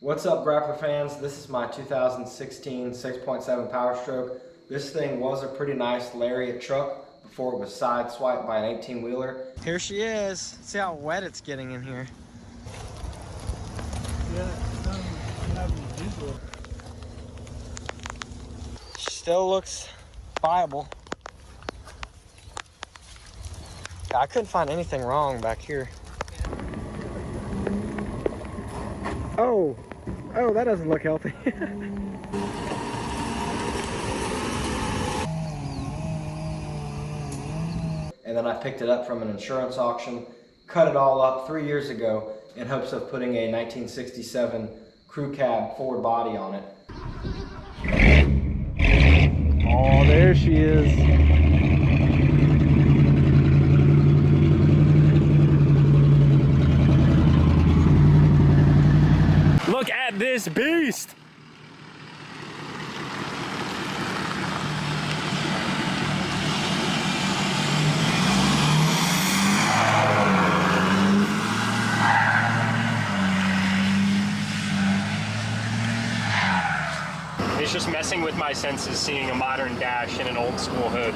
What's up, grappler fans? This is my 2016 6.7 Powerstroke. This thing was a pretty nice lariat truck before it was sideswiped by an 18-wheeler. Here she is. See how wet it's getting in here. She still looks viable. I couldn't find anything wrong back here. Oh, that doesn't look healthy. And then I picked it up from an insurance auction, cut it all up 3 years ago in hopes of putting a 1967 crew cab forward body on it. Oh, there she is. Look at this beast! It's just messing with my senses seeing a modern dash in an old school hood.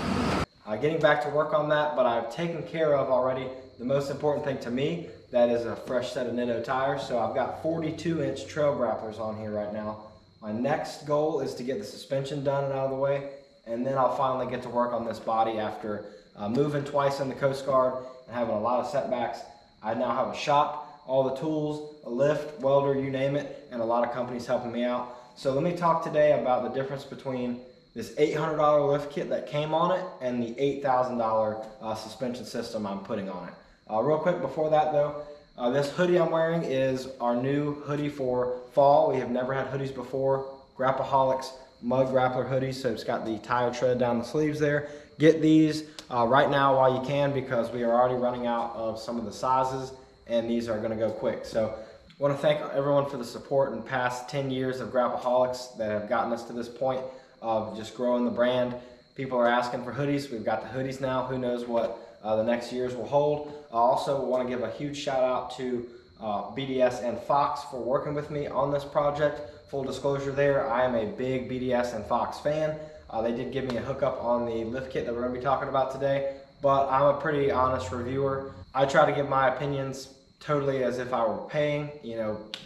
Getting back to work on that, but I've taken care of already the most important thing to me. That is a fresh set of Nitto tires. So I've got 42-inch trail grapplers on here right now. My next goal is to get the suspension done and out of the way, and then I'll finally get to work on this body after moving twice in the Coast Guard and having a lot of setbacks. I now have a shop, all the tools, a lift, welder, you name it, and a lot of companies helping me out. So let me talk today about the difference between this $800 lift kit that came on it and the $8,000 suspension system I'm putting on it. Real quick before that though, this hoodie I'm wearing is our new hoodie for fall. We have never had hoodies before. Grappaholics mud grappler hoodies, so it's got the tire tread down the sleeves there. Get these right now while you can, because we are already running out of some of the sizes and these are gonna go quick. So I want to thank everyone for the support in the past 10 years of Grappaholics that have gotten us to this point of just growing the brand. People are asking for hoodies. We've got the hoodies now. Who knows what the next years will hold. I also want to give a huge shout out to BDS and Fox for working with me on this project. Full disclosure there, I am a big BDS and Fox fan. They did give me a hookup on the lift kit that we're going to be talking about today, but I'm a pretty honest reviewer. I try to give my opinions totally as if I were paying,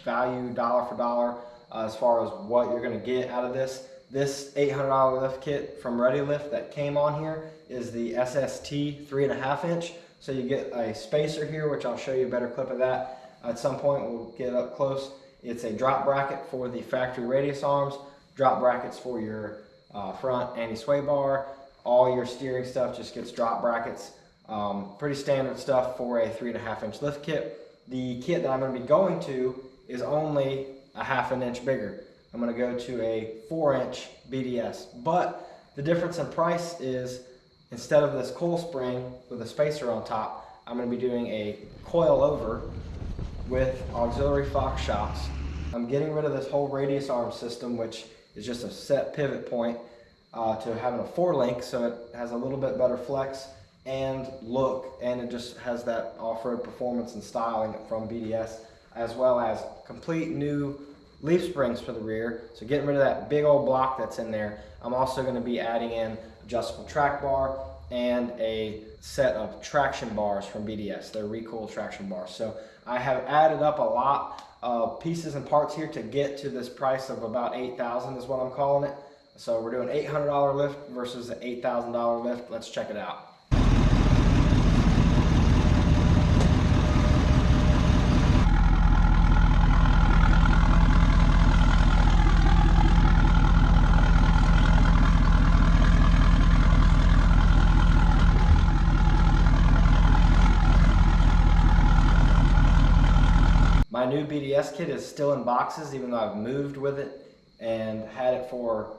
value dollar for dollar as far as what you're going to get out of this. This $800 lift kit from Ready Lift that came on here is the SST 3.5 inch. So you get a spacer here, which I'll show you a better clip of that. At some point we'll get up close. It's a drop bracket for the factory radius arms, drop brackets for your front anti-sway bar. All your steering stuff just gets drop brackets. Pretty standard stuff for a 3.5 inch lift kit. The kit that I'm going to be going to is only a 1/2 inch bigger. I'm going to go to a 4-inch BDS, but the difference in price is instead of this coil spring with a spacer on top, I'm going to be doing a coilover with auxiliary Fox shocks. I'm getting rid of this whole radius arm system, which is just a set pivot point, to having a 4-link, so it has a little bit better flex and look, and it just has that off-road performance and styling from BDS, as well as complete new leaf springs for the rear. So getting rid of that big old block that's in there. I'm also going to be adding in adjustable track bar and a set of traction bars from BDS. They're recoil traction bars. So I have added up a lot of pieces and parts here to get to this price of about $8,000 is what I'm calling it. So we're doing $800 lift versus an $8,000 lift. Let's check it out. My new BDS kit is still in boxes, even though I've moved with it and had it for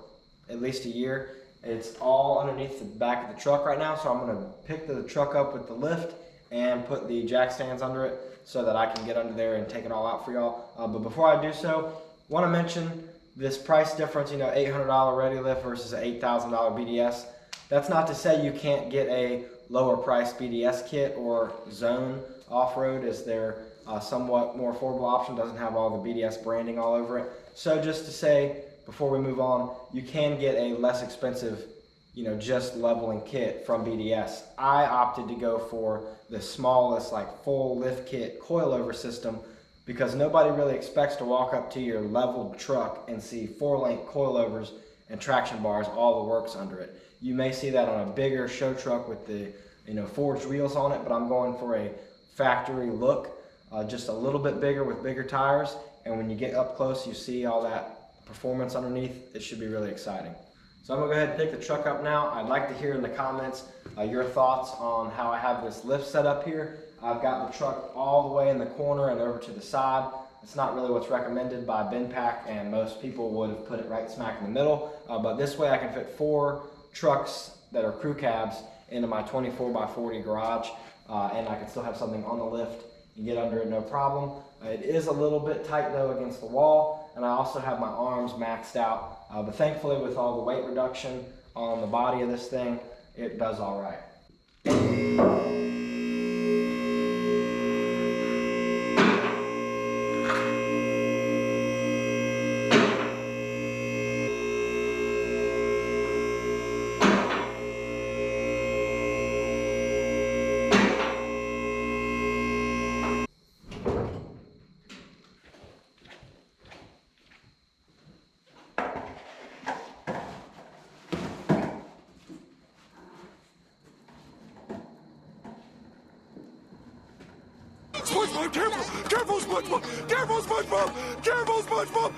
at least a year. It's all underneath the back of the truck right now, so I'm going to pick the truck up with the lift and put the jack stands under it so that I can get under there and take it all out for y'all. But before I do so, I want to mention this price difference, $800 Ready Lift versus an $8,000 BDS. That's not to say you can't get a lower price BDS kit or Zone off-road as their somewhat more affordable option, doesn't have all the BDS branding all over it. So just to say, before we move on, you can get a less expensive, just leveling kit from BDS. I opted to go for the smallest, like full lift kit coilover system, because nobody really expects to walk up to your leveled truck and see 4-link coilovers and traction bars, all the works under it. You may see that on a bigger show truck with the forged wheels on it, but I'm going for a factory look, just a little bit bigger with bigger tires, and when you get up close you see all that performance underneath. It should be really exciting. So I'm gonna go ahead and pick the truck up now. I'd like to hear in the comments your thoughts on how I have this lift set up here. I've got the truck all the way in the corner and over to the side. It's not really what's recommended by BenPack, and most people would have put it right smack in the middle, but this way I can fit 4 trucks that are crew cabs into my 24x40 garage, and I can still have something on the lift and get under it no problem. It is a little bit tight though against the wall, and I also have my arms maxed out, but thankfully with all the weight reduction on the body of this thing, it does all right. SpongeBob, careful! Careful, SpongeBob! Careful, SpongeBob! Careful, SpongeBob!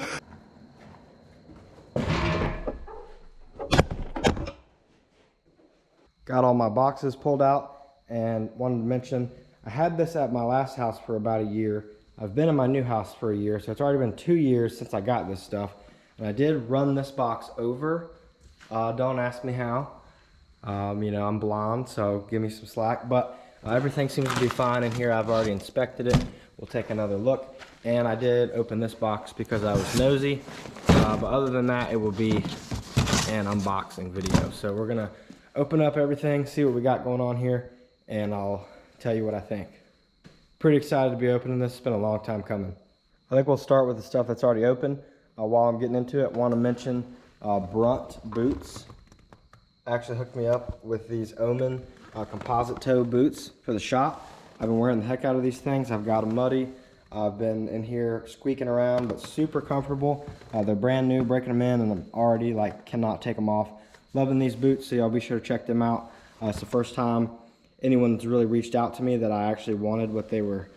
Got all my boxes pulled out, and wanted to mention I had this at my last house for about a year. I've been in my new house for a year, so it's already been 2 years since I got this stuff. And I did run this box over. Don't ask me how. I'm blonde, so give me some slack. But everything seems to be fine in here. I've already inspected it. We'll take another look. And I did open this box because I was nosy. But other than that, it will be an unboxing video. So we're gonna open up everything, see what we got going on here, and I'll tell you what I think. Pretty excited to be opening this. It's been a long time coming. I think we'll start with the stuff that's already open. While I'm getting into it, I want to mention Brunt boots. Actually hooked me up with these Omen composite toe boots for the shop. I've been wearing the heck out of these things. I've got them muddy. I've been in here squeaking around, but super comfortable. They're brand new, breaking them in, and I'm already cannot take them off. Loving these boots, so y'all be sure to check them out. It's the first time anyone's really reached out to me that I actually wanted what they were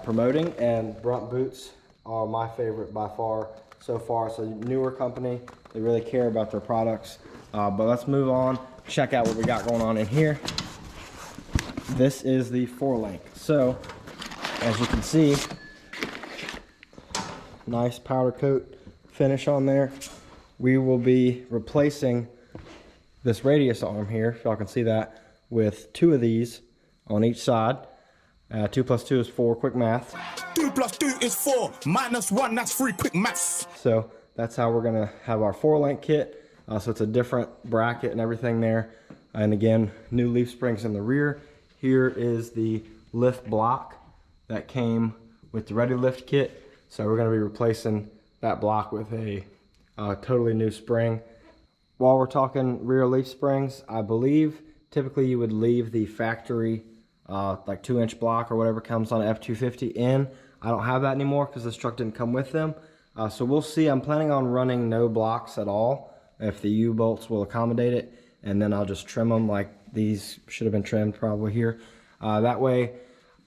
promoting, and Brunt boots are my favorite by far so far. It's a newer company. They really care about their products. But let's move on, check out what we got going on in here. This is the 4-link. So, as you can see, nice powder coat finish on there. We will be replacing this radius arm here, if y'all can see that, with 2 of these on each side. 2 plus 2 is 4, quick math. 2 plus 2 is 4, minus 1, that's 3, quick maths. So that's how we're gonna have our 4-link kit. So it's a different bracket and everything there. And again, new leaf springs in the rear. Here is the lift block that came with the Ready Lift kit. So we're gonna be replacing that block with a totally new spring. While we're talking rear leaf springs, I believe typically you would leave the factory 2-inch block or whatever comes on F250 in. I don't have that anymore because this truck didn't come with them. So we'll see. I'm planning on running no blocks at all if the U-bolts will accommodate it, and then I'll just trim them like these should have been trimmed probably here. That way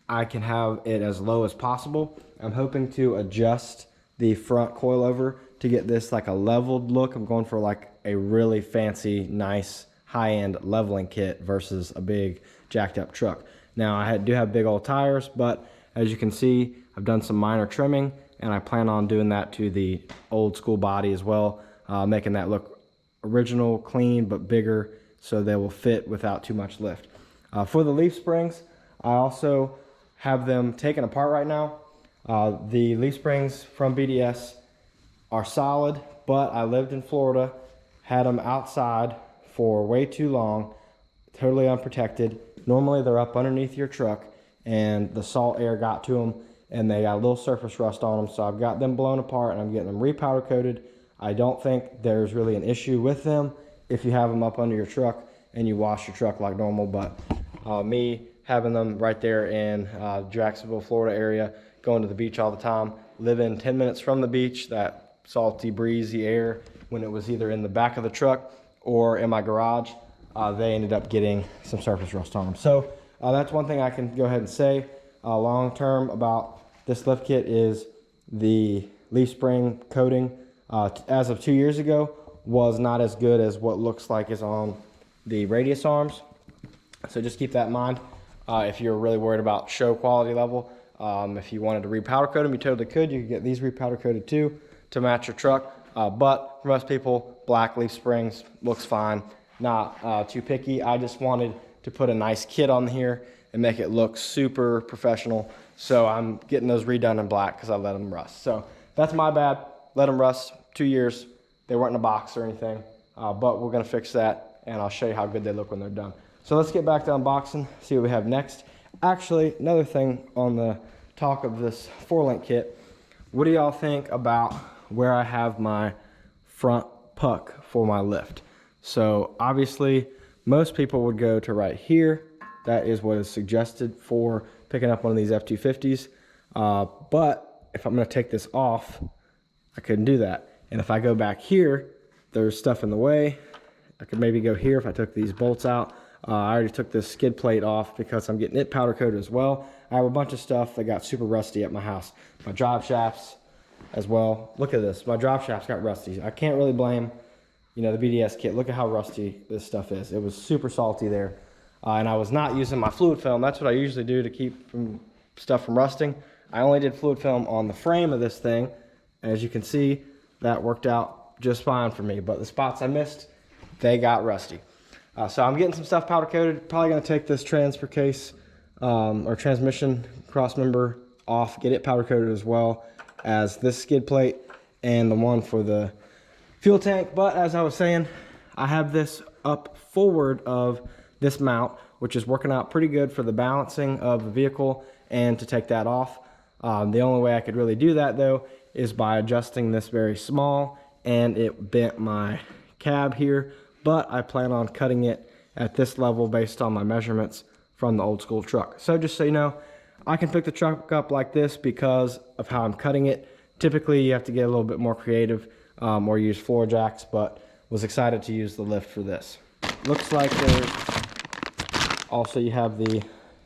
I can have it as low as possible. I'm hoping to adjust the front coilover to get this like a leveled look. I'm going for like a really fancy, nice, high-end leveling kit versus a big jacked up truck. Now I do have big old tires, but as you can see, I've done some minor trimming, and I plan on doing that to the old school body as well, making that look original, clean, but bigger, so they will fit without too much lift. For the leaf springs, I also have them taken apart right now. The leaf springs from BDS are solid, but I lived in Florida, had them outside for way too long, totally unprotected. Normally they're up underneath your truck, and the salt air got to them and they got a little surface rust on them. So I've got them blown apart and I'm getting them repowder coated. I don't think there's really an issue with them if you have them up under your truck and you wash your truck like normal, but me having them right there in Jacksonville, Florida area, going to the beach all the time, living 10 minutes from the beach, that salty, breezy air, when it was either in the back of the truck or in my garage, they ended up getting some surface rust on them. So that's one thing I can go ahead and say long term about this lift kit is the leaf spring coating as of 2 years ago was not as good as what looks like is on the radius arms. So just keep that in mind if you're really worried about show quality level. If you wanted to repowder coat them, you totally could. You could get these repowder coated too to match your truck. But for most people, black leaf springs looks fine. Not too picky. I just wanted to put a nice kit on here and make it look super professional. So I'm getting those redone in black because I let them rust. So that's my bad. Let them rust 2 years. They weren't in a box or anything, but we're gonna fix that and I'll show you how good they look when they're done. So let's get back to unboxing, see what we have next. Actually, another thing on the talk of this 4-link kit, what do y'all think about where I have my front puck for my lift? So obviously most people would go to right here. That is what is suggested for picking up one of these F250s. But if I'm gonna take this off, I couldn't do that. And if I go back here, there's stuff in the way. I could maybe go here if I took these bolts out. I already took this skid plate off because I'm getting it powder coated as well. I have a bunch of stuff that got super rusty at my house. My drive shafts as well. Look at this, my drive shafts got rusty. I can't really blame, you know, the BDS kit. Look at how rusty this stuff is. It was super salty there. And I was not using my fluid film. That's what I usually do to keep stuff from rusting. I only did fluid film on the frame of this thing. As you can see, that worked out just fine for me. But the spots I missed, they got rusty. So I'm getting some stuff powder coated. Probably gonna take this transfer case or transmission cross member off, get it powder coated as well as this skid plate and the one for the fuel tank. But as I was saying, I have this up forward of this mount, which is working out pretty good for the balancing of the vehicle and to take that off. The only way I could really do that though is by adjusting this very small, and it bent my cab here, but I plan on cutting it at this level based on my measurements from the old school truck. So just so you know, I can pick the truck up like this because of how I'm cutting it. Typically you have to get a little bit more creative or use floor jacks, but was excited to use the lift for this. Looks like there's also, you have the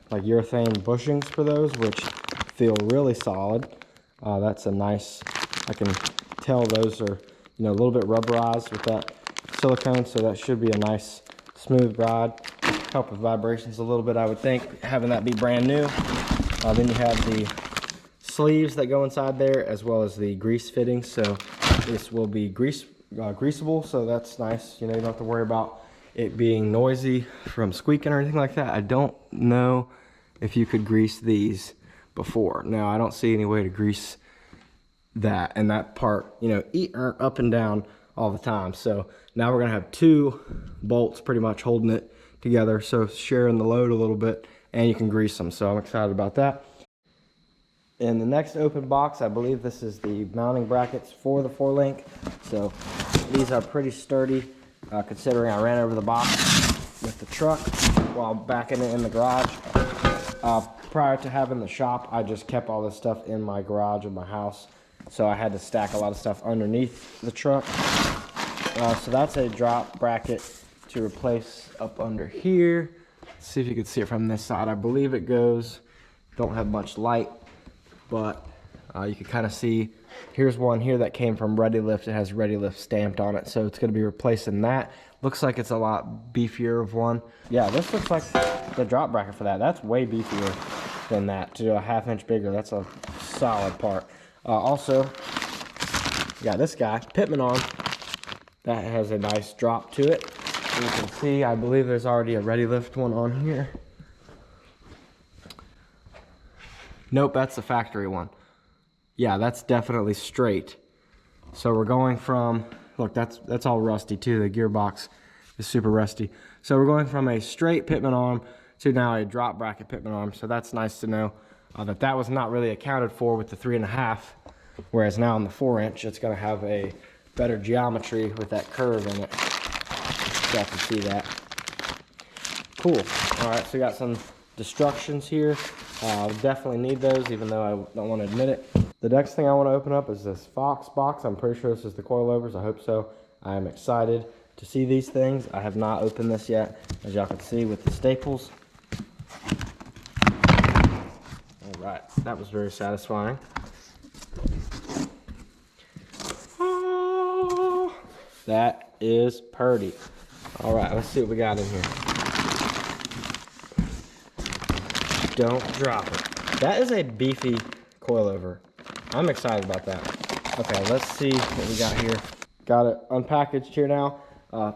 like urethane bushings for those, which feel really solid. That's a nice, I can tell those are, you know, a little bit rubberized with that silicone, so that should be a nice smooth ride. Help with vibrations a little bit, I would think, having that be brand new. Then you have the sleeves that go inside there, as well as the grease fittings. So this will be greasable, so that's nice. You know, you don't have to worry about it being noisy from squeaking or anything like that. I don't know if you could grease these before. Now, I don't see any way to grease that and that part, you know, up and down all the time. So now we're gonna have 2 bolts pretty much holding it together, so sharing the load a little bit, and you can grease them. So I'm excited about that. In the next open box, I believe this is the mounting brackets for the 4-link. So these are pretty sturdy, considering I ran over the box with the truck while backing it in the garage. Prior to having the shop, I just kept all this stuff in my garage of my house, so I had to stack a lot of stuff underneath the truck. So that's a drop bracket to replace up under here. Let's see if you can see it from this side. I believe it goes, don't have much light, but you can kind of see, here's one here that came from Ready Lift. It has Ready Lift stamped on it, so it's going to be replacing that. Looks like it's a lot beefier of one. Yeah, this looks like the drop bracket for that. That's way beefier than that. To do a 1/2 inch bigger, that's a solid part. Also, got this guy, Pitman arm, that has a nice drop to it. You can see, I believe there's already a Ready Lift one on here. Nope, that's the factory one. Yeah, that's definitely straight. So we're going from, look, that's all rusty too. The gearbox is super rusty. So we're going from a straight Pitman arm to now a drop bracket Pitman arm. So that's nice to know. that was not really accounted for with the 3.5, whereas now on the 4-inch, it's gonna have a better geometry with that curve in it. You have to see that. Cool. All right, so we got some destructions here. Definitely need those, even though I don't want to admit it. The next thing I want to open up is this Fox box. I'm pretty sure this is the coilovers. I hope so. I am excited to see these things. I have not opened this yet, as y'all can see with the staples. All right, that was very satisfying. Oh, that is purty. All right, let's see what we got in here. Don't drop it. That is a beefy coilover. I'm excited about that. Okay, let's see what we got here. Got it unpackaged here now.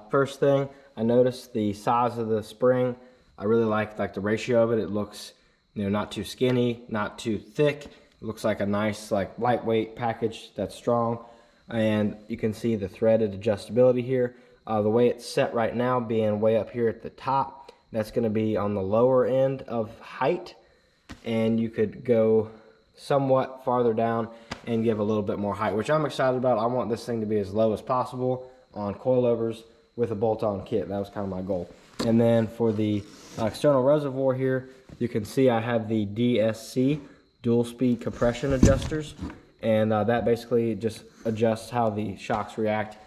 First thing, I noticed the size of the spring. I really like the ratio of it. It looks, you know, not too skinny, not too thick. It looks like a nice, like, lightweight package that's strong. And you can see the threaded adjustability here. The way it's set right now, being way up here at the top, that's going to be on the lower end of height, and you could go somewhat farther down and give a little bit more height, which I'm excited about. I want this thing to be as low as possible on coilovers with a bolt-on kit. That was kind of my goal. And then for the external reservoir here, you can see I have the DSC, dual speed compression adjusters, and that basically just adjusts how the shocks react.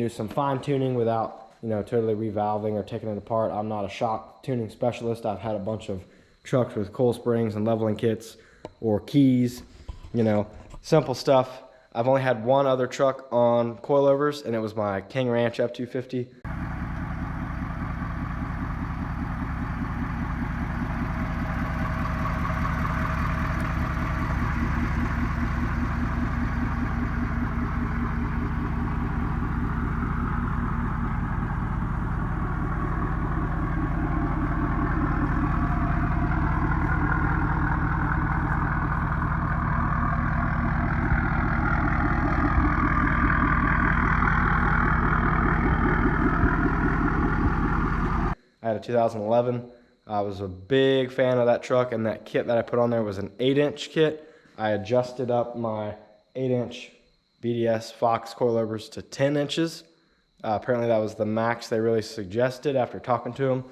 Some fine tuning without, you know, totally revalving or taking it apart. I'm not a shock tuning specialist. I've had a bunch of trucks with coil springs and leveling kits or keys, you know, simple stuff. I've only had one other truck on coilovers, and it was my King Ranch F250. I had a 2011. I was a big fan of that truck, and that kit that I put on there was an 8-inch kit. I adjusted up my 8-inch BDS Fox coilovers to 10 inches. Apparently that was the max they really suggested after talking to them.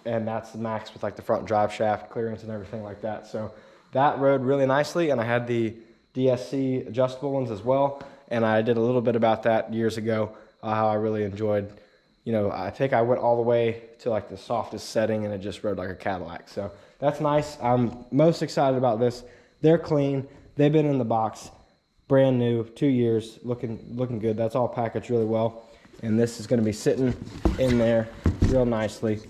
And that's the max with like the front drive shaft clearance and everything like that. So that rode really nicely, and I had the DSC adjustable ones as well. And I did a little bit about that years ago, how I really enjoyed, you know, I think I went all the way to like the softest setting, and it just rode like a Cadillac. So that's nice. I'm most excited about this. They're clean. They've been in the box, brand new, 2 years, looking good. That's all packaged really well. And this is going to be sitting in there real nicely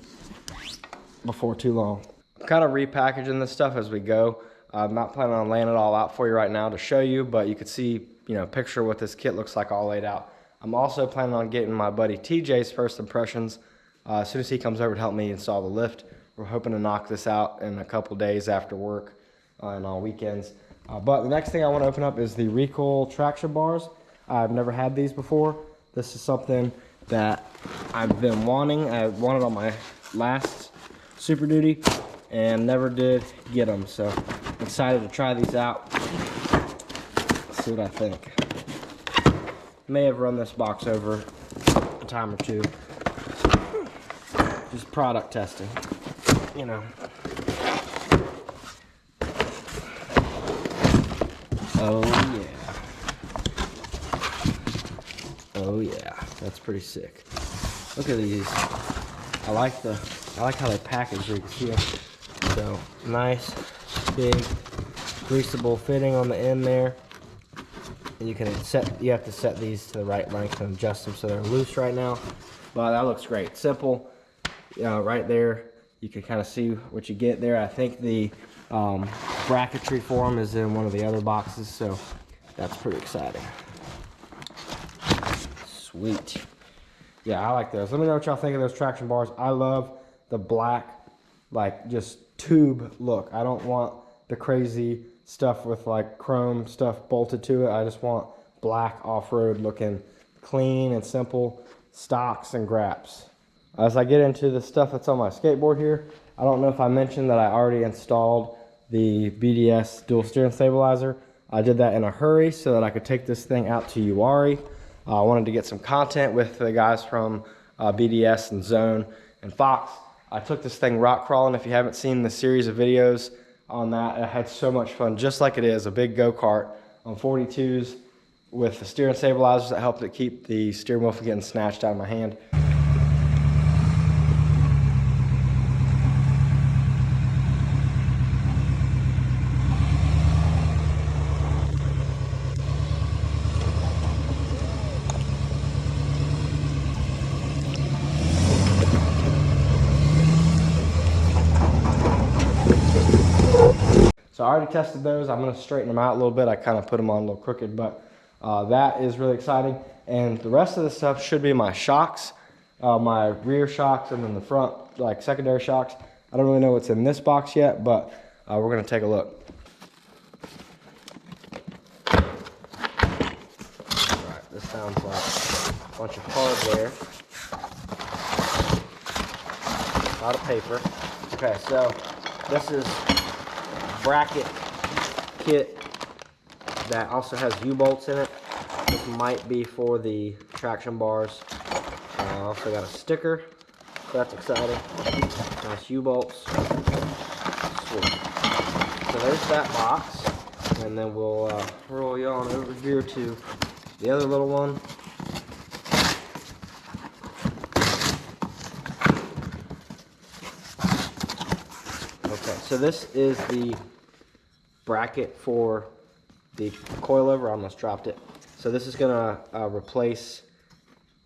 before too long. I'm kind of repackaging this stuff as we go. I'm not planning on laying it all out for you right now to show you, but you could see, you know, picture what this kit looks like all laid out. I'm also planning on getting my buddy TJ's first impressions as soon as he comes over to help me install the lift. We're hoping to knock this out in a couple days after work and on weekends. But the next thing I want to open up is the Recoil traction bars. I've never had these before. This is something that I've been wanting. I wanted on my last Super Duty and never did get them. So I'm excited to try these out. Let's see what I think. May have run this box over a time or two. Just product testing, you know. Oh yeah. Oh yeah, that's pretty sick. Look at these. I like how they package. You can see them. So nice, big, greasable fitting on the end there. And you have to set these to the right length and adjust them so they're loose right now. But that looks great. Simple, right there. You can kind of see what you get there. I think the bracketry for them is in one of the other boxes, so that's pretty exciting. Sweet. Yeah, I like those. Let me know what y'all think of those traction bars. I love the black, like just tube look. I don't want the crazy stuff with like chrome stuff bolted to it. I just want black off-road looking, clean and simple stocks and graps. As I get into the stuff that's on my skateboard here, I don't know if I mentioned that I already installed the BDS dual steering stabilizer. I did that in a hurry so that I could take this thing out to Uwari. I wanted to get some content with the guys from BDS and Zone and Fox. I took this thing rock crawling. If you haven't seen the series of videos on that, I had so much fun, just like it is, a big go-kart on 42s with the steering stabilizers that helped it keep the steering wheel from getting snatched out of my hand. So I already tested those. I'm going to straighten them out a little bit. I kind of put them on a little crooked, but that is really exciting. And the rest of the stuff should be my shocks, my rear shocks, and then the front, like secondary shocks. I don't really know what's in this box yet, but we're going to take a look. All right, this sounds like a bunch of hardware. A lot of paper. Okay, so this is bracket kit that also has U-bolts in it. This might be for the traction bars. I also got a sticker, so that's exciting. Nice U-bolts. Sweet. So there's that box, and then we'll roll you on over here to the other little one. Okay, so this is the bracket for the coilover. I almost dropped it. So this is gonna replace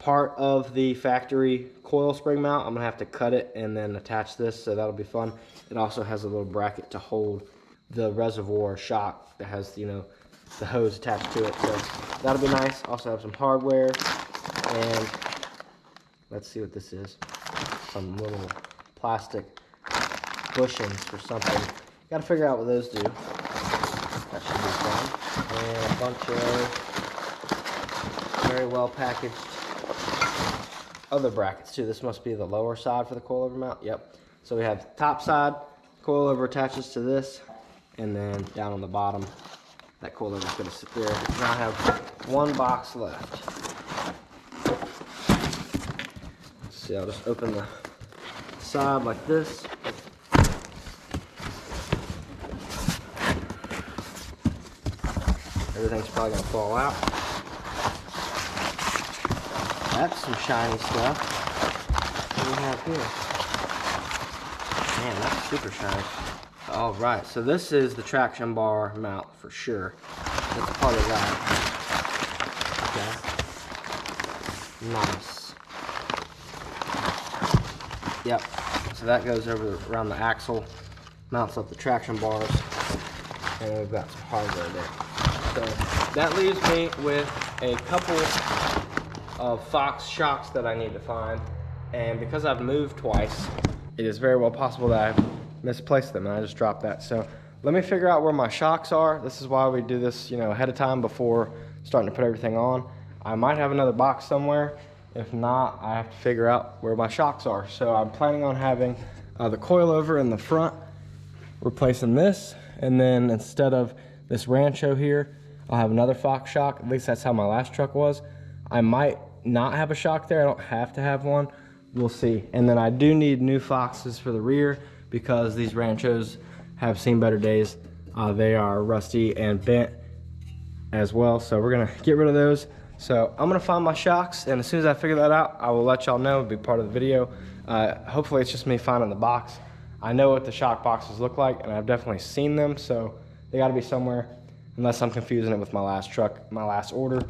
part of the factory coil spring mount. I'm gonna have to cut it and then attach this, so that'll be fun. It also has a little bracket to hold the reservoir shock that has, you know, the hose attached to it. So that'll be nice. Also have some hardware, and let's see what this is. Some little plastic bushings for something. Got to figure out what those do. That should be fun. And a bunch of very well packaged other brackets too. This must be the lower side for the coilover mount. Yep. So we have top side, coilover attaches to this, and then down on the bottom, that coilover is going to sit there. Now I have one box left. Let's see, I'll just open the side like this. Everything's probably going to fall out. That's some shiny stuff. What do we have here? Man, that's super shiny. All right, so this is the traction bar mount for sure. That's part of that. Okay. Nice. Yep. So that goes over around the axle, mounts up the traction bars, and we've got some hardware there. So that leaves me with a couple of Fox shocks that I need to find, and because I've moved twice, it is very well possible that I've misplaced them and I just dropped that. So let me figure out where my shocks are. This is why we do this, you know, ahead of time before starting to put everything on. I might have another box somewhere. If not, I have to figure out where my shocks are. So I'm planning on having the coilover in the front, replacing this, and then instead of this Rancho here, I'll have another Fox shock. At least that's how my last truck was. I might not have a shock there. I don't have to have one. We'll see. And then I do need new Foxes for the rear because these Ranchos have seen better days. They are rusty and bent as well. So we're gonna get rid of those. So I'm gonna find my shocks, and as soon as I figure that out, I will let y'all know. It'll be part of the video. Hopefully it's just me finding the box. I know what the shock boxes look like, and I've definitely seen them, so they gotta be somewhere, unless I'm confusing it with my last truck, my last order.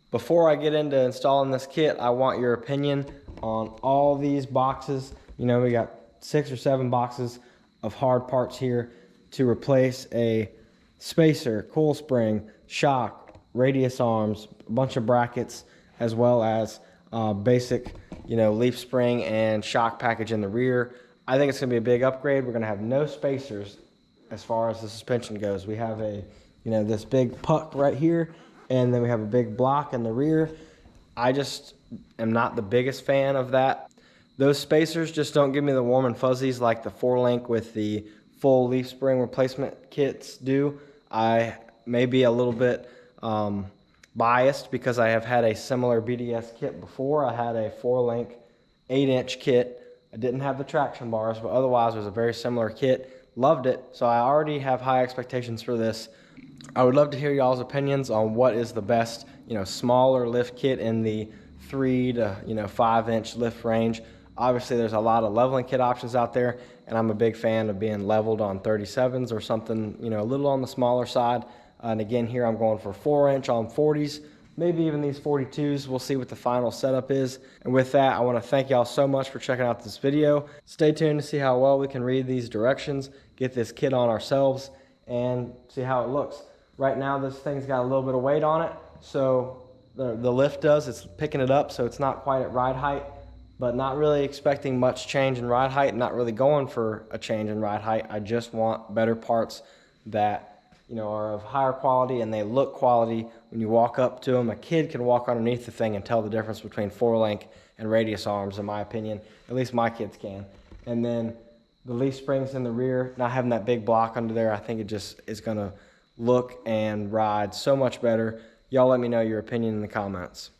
Before I get into installing this kit, I want your opinion on all these boxes. You know, we got 6 or 7 boxes of hard parts here to replace a spacer, coil spring, shock, radius arms, a bunch of brackets, as well as basic, you know, leaf spring and shock package in the rear. I think it's gonna be a big upgrade. We're gonna have no spacers as far as the suspension goes. We have a, you know, this big puck right here, and then we have a big block in the rear. I just am not the biggest fan of that. Those spacers just don't give me the warm and fuzzies like the 4-link with the full leaf spring replacement kits do. I may be a little bit biased because I have had a similar BDS kit before. I had a 4-link 8-inch kit. I didn't have the traction bars, but otherwise it was a very similar kit. Loved it, so I already have high expectations for this. I would love to hear y'all's opinions on what is the best, you know, smaller lift kit in the 3 to 5-inch lift range. Obviously, there's a lot of leveling kit options out there, and I'm a big fan of being leveled on 37s or something, you know, a little on the smaller side. And again, here I'm going for 4-inch on 40s, maybe even these 42s. We'll see what the final setup is. And with that, I want to thank y'all so much for checking out this video. Stay tuned to see how well we can read these directions, get this kit on ourselves, and see how it looks. Right now, this thing's got a little bit of weight on it, so the lift does, it's picking it up, so it's not quite at ride height, but not really expecting much change in ride height, not really going for a change in ride height. I just want better parts that, you know, are of higher quality and they look quality when you walk up to them. A kid can walk underneath the thing and tell the difference between 4-link and radius arms, in my opinion. At least my kids can. And then the leaf springs in the rear, not having that big block under there, I think it just is gonna look and ride so much better. Y'all let me know your opinion in the comments.